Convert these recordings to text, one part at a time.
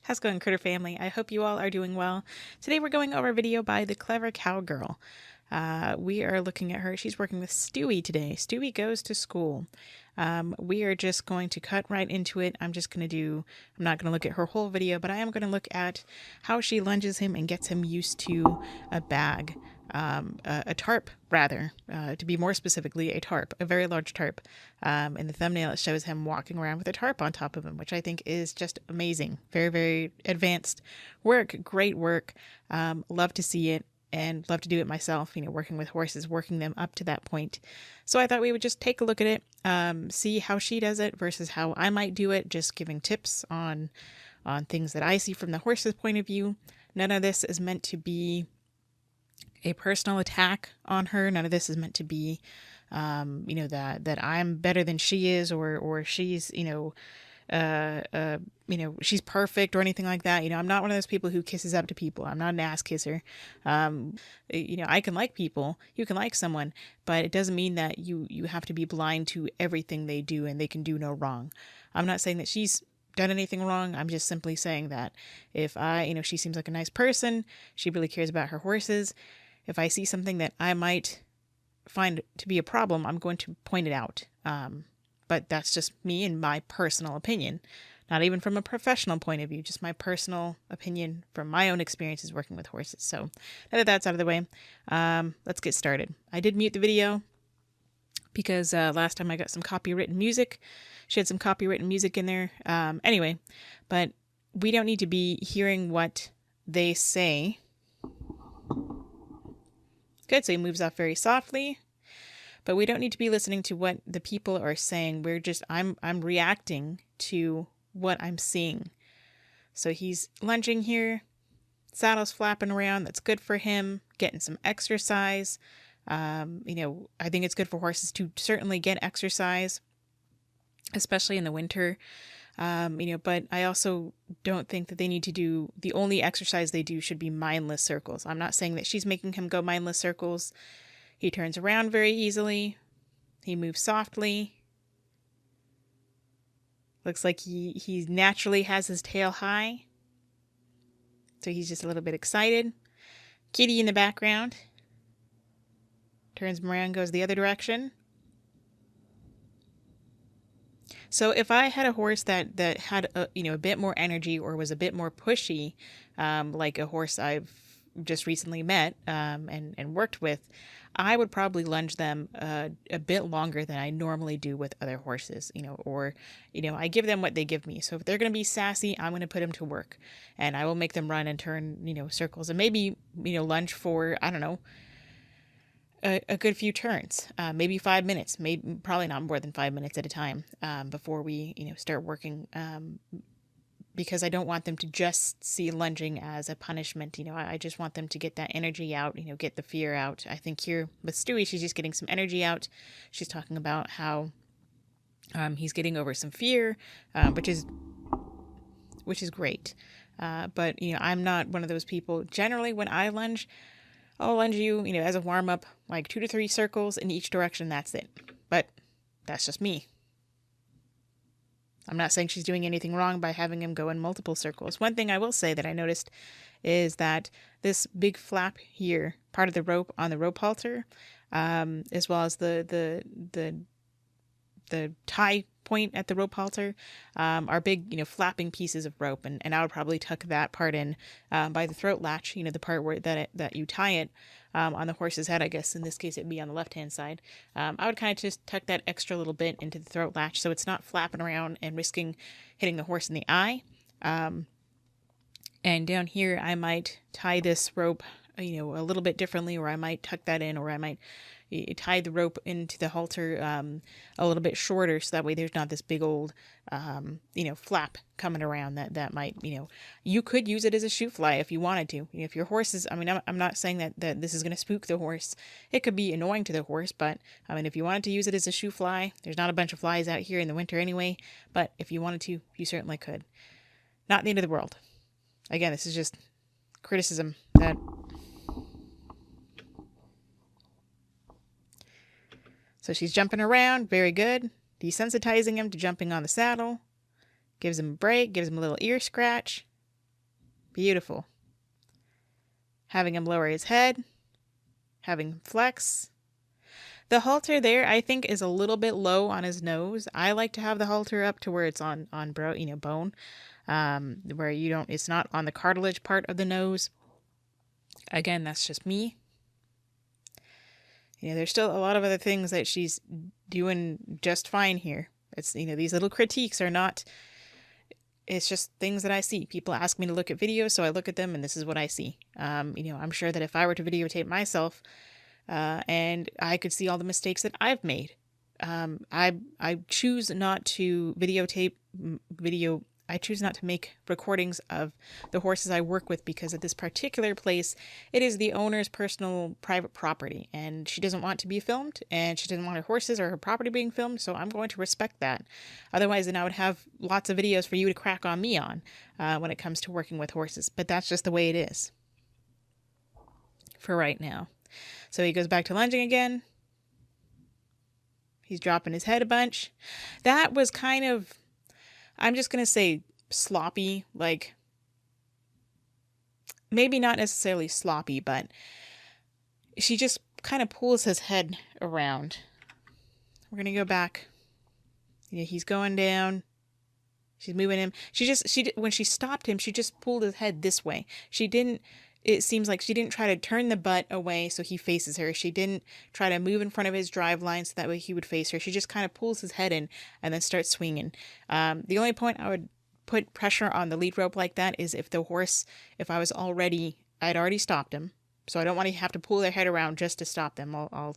How's it going, Critter Family? I hope you all are doing well. Today we're going over a video by the clever Cowgirl. We are looking at her. She's working with Stewie today. Stewie goes to school. We are just going to cut right into it. I'm not going to look at her whole video, but I am going to look at how she lunges him and gets him used to a bag. A tarp, rather, to be more specifically, a tarp, a very large tarp. In the thumbnail, it shows him walking around with a tarp on top of him, which I think is just amazing. Very, very advanced work. Great work. Love to see it and love to do it myself, working with horses, working them up to that point. So I thought we would just take a look at it, see how she does it versus how I might do it, just giving tips on things that I see from the horse's point of view. None of this is meant to be a personal attack on her. None of this is meant to be, that I'm better than she is, or she's, she's perfect or anything like that. I'm not one of those people who kisses up to people. I'm not an ass kisser. I can like people. You can like someone, but it doesn't mean that you have to be blind to everything they do and they can do no wrong. I'm not saying that she's done anything wrong. I'm just simply saying that if she seems like a nice person, she really cares about her horses. If I see something that I might find to be a problem, I'm going to point it out. But that's just me and my personal opinion, not even from a professional point of view, just my personal opinion from my own experiences working with horses. So now that that's out of the way, let's get started. I did mute the video because last time I got some copywritten music. She had some copywritten music in there. Anyway, but we don't need to be hearing what they say. Good, so he moves off very softly, but we don't need to be listening to what the people are saying. I'm reacting to what I'm seeing. So he's lunging here, saddle's flapping around. That's good for him, getting some exercise. I think it's good for horses to certainly get exercise, especially in the winter. But I also don't think that they need to do, the only exercise they do should be mindless circles. I'm not saying that she's making him go mindless circles. He turns around very easily. He moves softly. Looks like he naturally has his tail high. So he's just a little bit excited. Kitty in the background. Turns around, goes the other direction. So if I had a horse that had a bit more energy or was a bit more pushy, like a horse I've just recently met and worked with, I would probably lunge them a bit longer than I normally do with other horses, I give them what they give me. So if they're going to be sassy, I'm going to put them to work, and I will make them run and turn, circles, and maybe, lunge for, I don't know, a good few turns, maybe 5 minutes, probably not more than 5 minutes at a time, before we, start working, because I don't want them to just see lunging as a punishment. I just want them to get that energy out, get the fear out. I think here with Stewie, she's just getting some energy out. She's talking about how, he's getting over some fear, which is great. But, I'm not one of those people. Generally, when I lunge, I'll lunge you, as a warm-up, like 2 to 3 circles in each direction. That's it. But that's just me. I'm not saying she's doing anything wrong by having him go in multiple circles. One thing I will say that I noticed is that this big flap here, part of the rope on the rope halter, as well as the tie point at the rope halter, are big, flapping pieces of rope, and I would probably tuck that part in by the throat latch, the part where that you tie it on the horse's head. I guess in this case it'd be on the left hand side. I would kind of just tuck that extra little bit into the throat latch so it's not flapping around and risking hitting the horse in the eye. And down here I might tie this rope a little bit differently, or I might tuck that in, or I might tie the rope into the halter a little bit shorter, so that way there's not this big old flap coming around that might, you could use it as a shoe fly if you wanted to. If your horse is, I'm not saying that this is going to spook the horse. It could be annoying to the horse, but if you wanted to use it as a shoe fly, there's not a bunch of flies out here in the winter anyway, but if you wanted to, you certainly could. Not the end of the world. Again, this is just criticism that So she's jumping around. Very good. Desensitizing him to jumping on the saddle. Gives him a break. Gives him a little ear scratch. Beautiful. Having him lower his head. Having him flex. The halter there, I think, is a little bit low on his nose. I like to have the halter up to where it's on bone, where it's not on the cartilage part of the nose. Again, that's just me. There's still a lot of other things that she's doing just fine here. It's, these little critiques are not, it's just things that I see. People ask me to look at videos, so I look at them and this is what I see. I'm sure that if I were to videotape myself, and I could see all the mistakes that I've made. I choose not to I choose not to make recordings of the horses I work with because at this particular place, it is the owner's personal private property and she doesn't want to be filmed and she doesn't want her horses or her property being filmed. So I'm going to respect that. Otherwise, then I would have lots of videos for you to crack on me on when it comes to working with horses. But that's just the way it is for right now. So he goes back to lunging again. He's dropping his head a bunch. That was kind of, I'm just going to say sloppy, like maybe not necessarily sloppy, but she just kind of pulls his head around. We're going to go back. He's going down. She's moving him. When she stopped him, she just pulled his head this way. It seems like she didn't try to turn the butt away so he faces her. She didn't try to move in front of his drive line so that way he would face her. She just kind of pulls his head in and then starts swinging. The only point I would put pressure on the lead rope like that is if I'd already stopped him. So I don't want to have to pull their head around just to stop them. I'll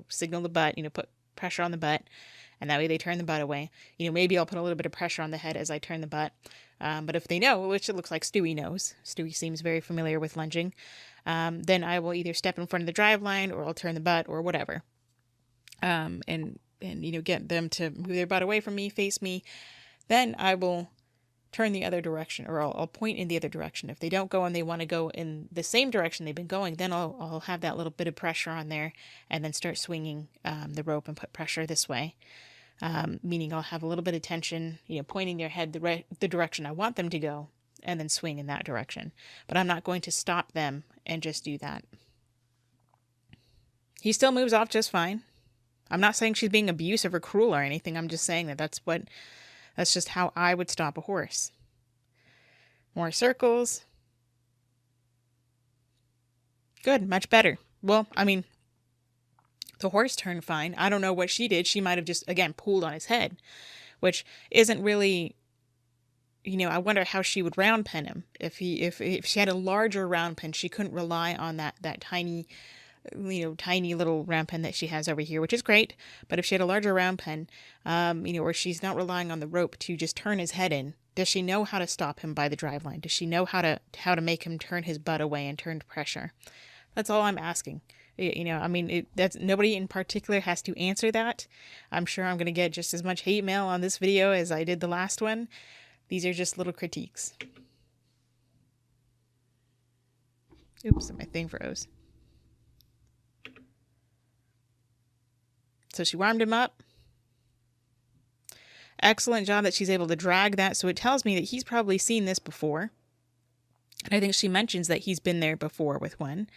signal the butt, put pressure on the butt, and that way they turn the butt away. Maybe I'll put a little bit of pressure on the head as I turn the butt. But if they know, which it looks like Stewie knows, Stewie seems very familiar with lunging, then I will either step in front of the drive line or I'll turn the butt or whatever. And get them to move their butt away from me, face me. Then I will turn the other direction, or I'll point in the other direction. If they don't go and they want to go in the same direction they've been going, then I'll have that little bit of pressure on there and then start swinging the rope and put pressure this way. Meaning I'll have a little bit of tension, pointing their head the direction I want them to go and then swing in that direction. But I'm not going to stop them and just do that. He still moves off just fine. I'm not saying she's being abusive or cruel or anything. I'm just saying that's just how I would stop a horse. More circles. Good, much better. Well, the horse turned fine. I don't know what she did. She might have just, again, pulled on his head, which isn't really, I wonder how she would round pen him. If she had a larger round pen, she couldn't rely on that tiny, tiny little round pen that she has over here, which is great. But if she had a larger round pen, or she's not relying on the rope to just turn his head in, does she know how to stop him by the drive line? Does she know how to make him turn his butt away and turn to pressure? That's all I'm asking. That's nobody in particular has to answer that. I'm sure I'm going to get just as much hate mail on this video as I did the last one. These are just little critiques. Oops, my thing froze. So she warmed him up. Excellent job that she's able to drag that. So it tells me that he's probably seen this before. And I think she mentions that he's been there before with one.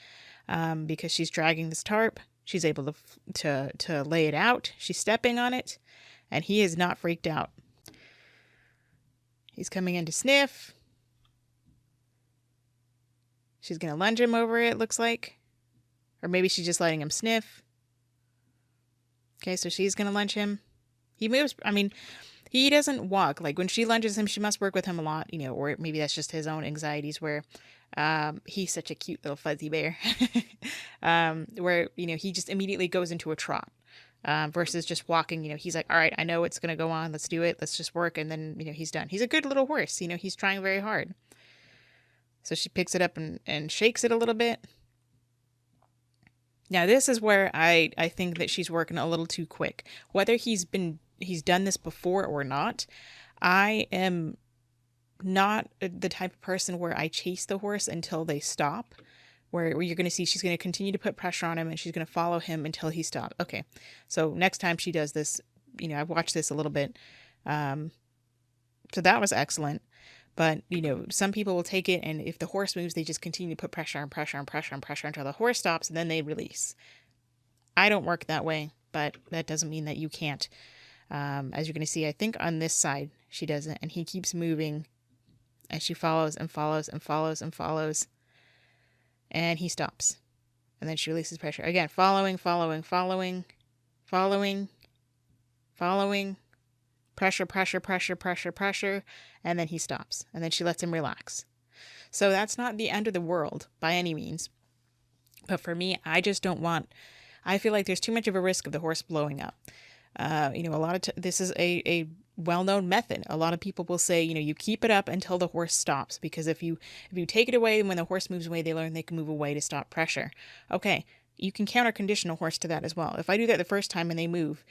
Because she's dragging this tarp. She's able to lay it out. She's stepping on it. And he is not freaked out. He's coming in to sniff. She's going to lunge him over it, looks like. Or maybe she's just letting him sniff. Okay, so she's going to lunge him. He moves. He doesn't walk. Like when she lunges him, she must work with him a lot, or maybe that's just his own anxieties where he's such a cute little fuzzy bear. Where, he just immediately goes into a trot. Versus just walking, he's like, all right, I know it's going to go on. Let's do it. Let's just work. And then, he's done. He's a good little horse. He's trying very hard. So she picks it up and shakes it a little bit. Now, this is where I think that she's working a little too quick. Whether he's done this before or not, I am not the type of person where I chase the horse until they stop. Where you're going to see she's going to continue to put pressure on him and she's going to follow him until he stops. Okay, so next time she does this, I've watched this a little bit. So that was excellent. But, some people will take it, and if the horse moves, they just continue to put pressure and pressure and pressure and pressure until the horse stops, and then they release. I don't work that way, but that doesn't mean that you can't. As you're going to see, I think on this side, she doesn't, and he keeps moving, and she follows and follows and follows and follows, and he stops. And then she releases pressure. Again, following, following, following, following, following, pressure, pressure, pressure, pressure, pressure, and then he stops. And then she lets him relax. So that's not the end of the world by any means. But for me, I just don't want, I feel like there's too much of a risk of the horse blowing up. A lot of this is a well-known method. A lot of people will say, you keep it up until the horse stops, because if you take it away, and when the horse moves away, they learn they can move away to stop pressure. Okay, you can counter condition a horse to that as well. If I do that the first time and they move,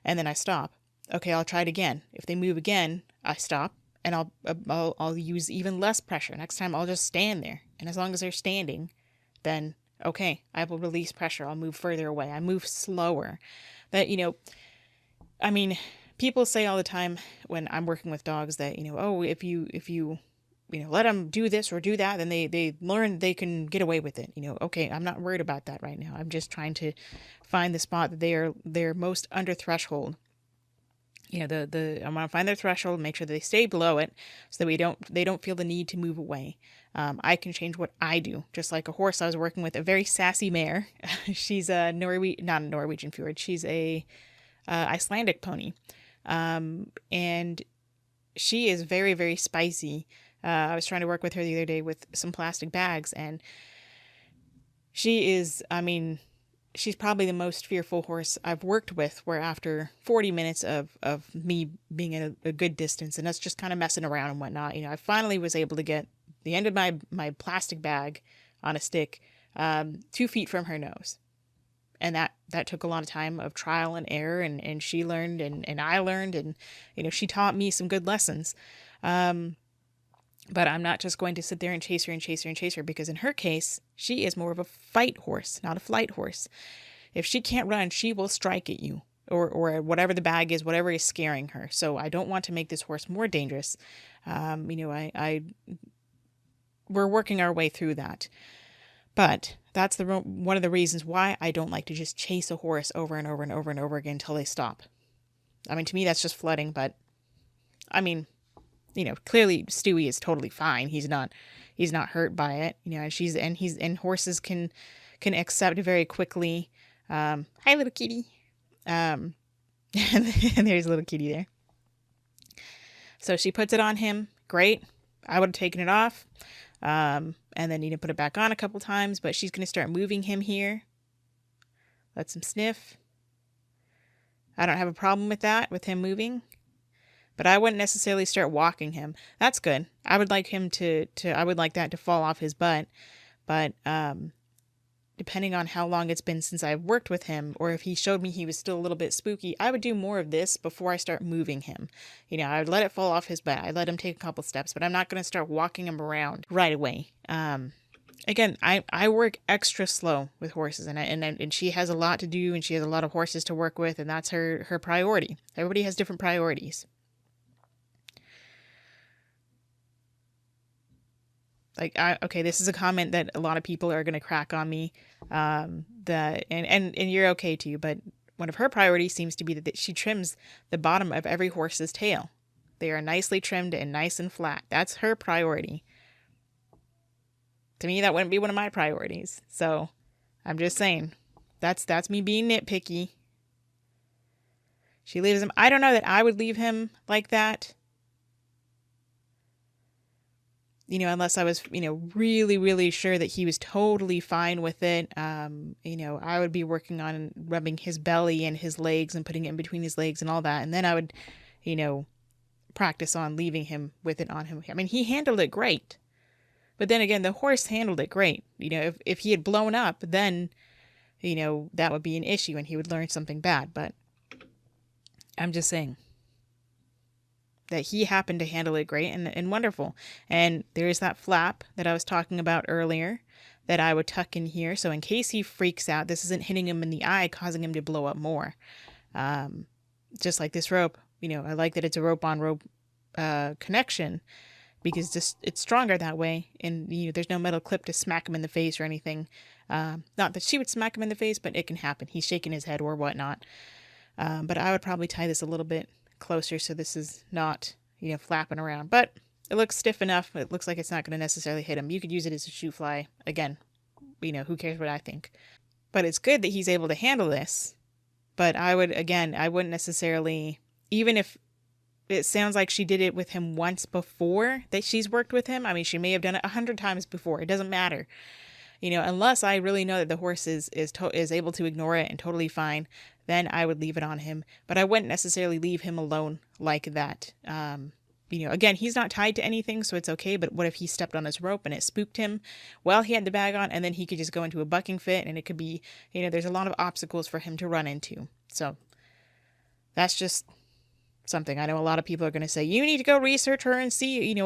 and then I stop, okay, I'll try it again. If they move again, I stop, and I'll use even less pressure. Next time I'll just stand there, and as long as they're standing, then okay, I will release pressure. I'll move further away. I move slower. That people say all the time when I'm working with dogs that, oh, if you let them do this or do that, then they learn they can get away with it. Okay, I'm not worried about that right now. I'm just trying to find the spot that they're most under threshold. I want to find their threshold, make sure that they stay below it, so that they don't feel the need to move away. I can change what I do, just like a horse. I was working with a very sassy mare. She's not a Norwegian fjord. She's a Icelandic pony. And she is very, very spicy. I was trying to work with her the other day with some plastic bags, and she is, she's probably the most fearful horse I've worked with, where after 40 minutes of me being at a good distance and us just kind of messing around and whatnot, I finally was able to get the end of my plastic bag on a stick, 2 feet from her nose. And that took a lot of time of trial and error, and she learned and I learned, and, she taught me some good lessons. But I'm not just going to sit there and chase her and chase her and chase her, because in her case, she is more of a fight horse, not a flight horse. If she can't run, she will strike at you, or whatever the bag is, whatever is scaring her. So I don't want to make this horse more dangerous. We're working our way through that. But that's one of the reasons why I don't like to just chase a horse over and over and over and over again until they stop. To me, that's just flooding, but clearly Stewie is totally fine. He's not hurt by it. And horses can accept very quickly. Hi, little kitty. And there's a little kitty there. So she puts it on him. Great. I would have taken it off. And then put it back on a couple times, but she's going to start moving him here. Let him sniff. I don't have a problem with that, with him moving, but I wouldn't necessarily start walking him. That's good. I would like him I would like that to fall off his butt, but, depending on how long it's been since I've worked with him, or if he showed me he was still a little bit spooky, I would do more of this before I start moving him. I would let it fall off his butt. I'd let him take a couple steps, but I'm not going to start walking him around right away. Again, I work extra slow with horses, and she has a lot to do, and she has a lot of horses to work with, and that's her priority. Everybody has different priorities. This is a comment that a lot of people are going to crack on me, and you're okay too, but one of her priorities seems to be that she trims the bottom of every horse's tail. They are nicely trimmed and nice and flat. That's her priority. To me, that wouldn't be one of my priorities. So I'm just saying, that's me being nitpicky. She leaves him. I don't know that I would leave him like that. Unless I was, really, really sure that he was totally fine with it. I would be working on rubbing his belly and his legs and putting it in between his legs and all that. And then I would, practice on leaving him with it on him. He handled it great. But then again, the horse handled it great. If he had blown up, then, that would be an issue and he would learn something bad. But I'm just saying that he happened to handle it great and wonderful. And there's that flap that I was talking about earlier that I would tuck in here. So in case he freaks out, this isn't hitting him in the eye, causing him to blow up more. Just like this rope, I like that it's a rope on rope connection, because just it's stronger that way, and there's no metal clip to smack him in the face or anything. Not that she would smack him in the face, but it can happen. He's shaking his head or whatnot. But I would probably tie this a little bit closer so this is not flapping around. But it looks stiff enough. It looks like it's not going to necessarily hit him. You could use it as a shoe fly. Again, who cares what I think. But it's good that he's able to handle this. But I wouldn't necessarily, even if it sounds like she did it with him once before that she's worked with him. I mean, she may have done it 100 times before. It doesn't matter. Unless I really know that the horse is able to ignore it and totally fine, then I would leave it on him. But I wouldn't necessarily leave him alone like that. Again, he's not tied to anything, so it's okay. But what if he stepped on his rope and it spooked him while he had the bag on, and then he could just go into a bucking fit, and it could be, there's a lot of obstacles for him to run into. So that's just something. I know a lot of people are going to say, you need to go research her and see,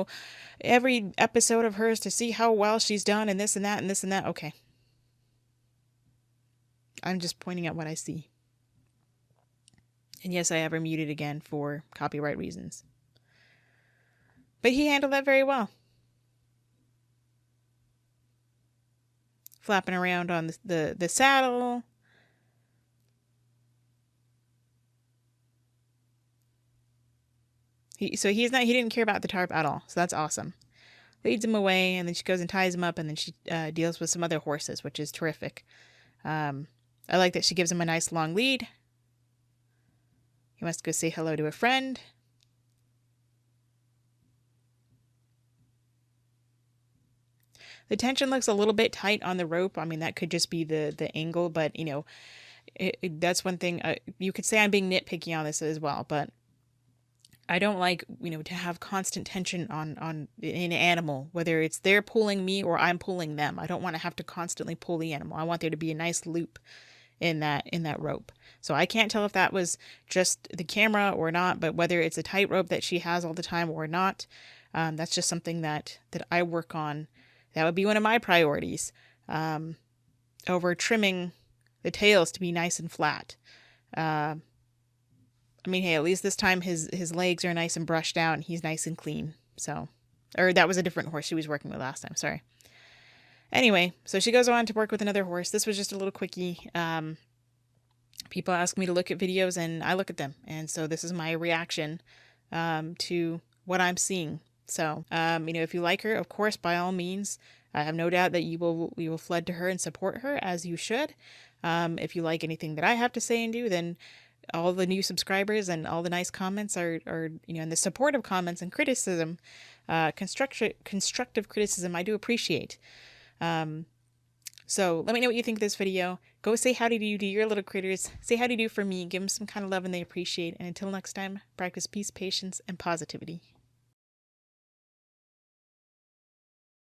every episode of hers to see how well she's done and this and that and this and that. Okay. I'm just pointing out what I see. And yes, I have her muted again for copyright reasons. But he handled that very well. Flapping around on the saddle. He didn't care about the tarp at all. So that's awesome. Leads him away, and then she goes and ties him up, and then she deals with some other horses, which is terrific. I like that she gives him a nice long lead. He wants to go say hello to a friend. The tension looks a little bit tight on the rope. I mean, that could just be the angle, but that's one thing. You could say I'm being nitpicky on this as well, but I don't like, to have constant tension on an animal, whether it's they're pulling me or I'm pulling them. I don't want to have to constantly pull the animal. I want there to be a nice loop in that rope. So I can't tell if that was just the camera or not, but whether it's a tight rope that she has all the time or not, that's just something that I work on. That would be one of my priorities, over trimming the tails to be nice and flat. I mean, hey, at least this time his legs are nice and brushed out and he's nice and clean. So, or that was a different horse she was working with last time. Sorry. Anyway, so she goes on to work with another horse. This was just a little quickie. People ask me to look at videos and I look at them. And so this is my reaction to what I'm seeing. So, if you like her, of course, by all means, I have no doubt that you will flood to her and support her as you should. If you like anything that I have to say and do, then all the new subscribers and all the nice comments are and the supportive comments and criticism, constructive criticism, I do appreciate. So let me know what you think of this video. Go say howdy do to your little critters. Say howdy do for me. Give them some kind of love and they appreciate. And until next time, practice peace, patience, and positivity.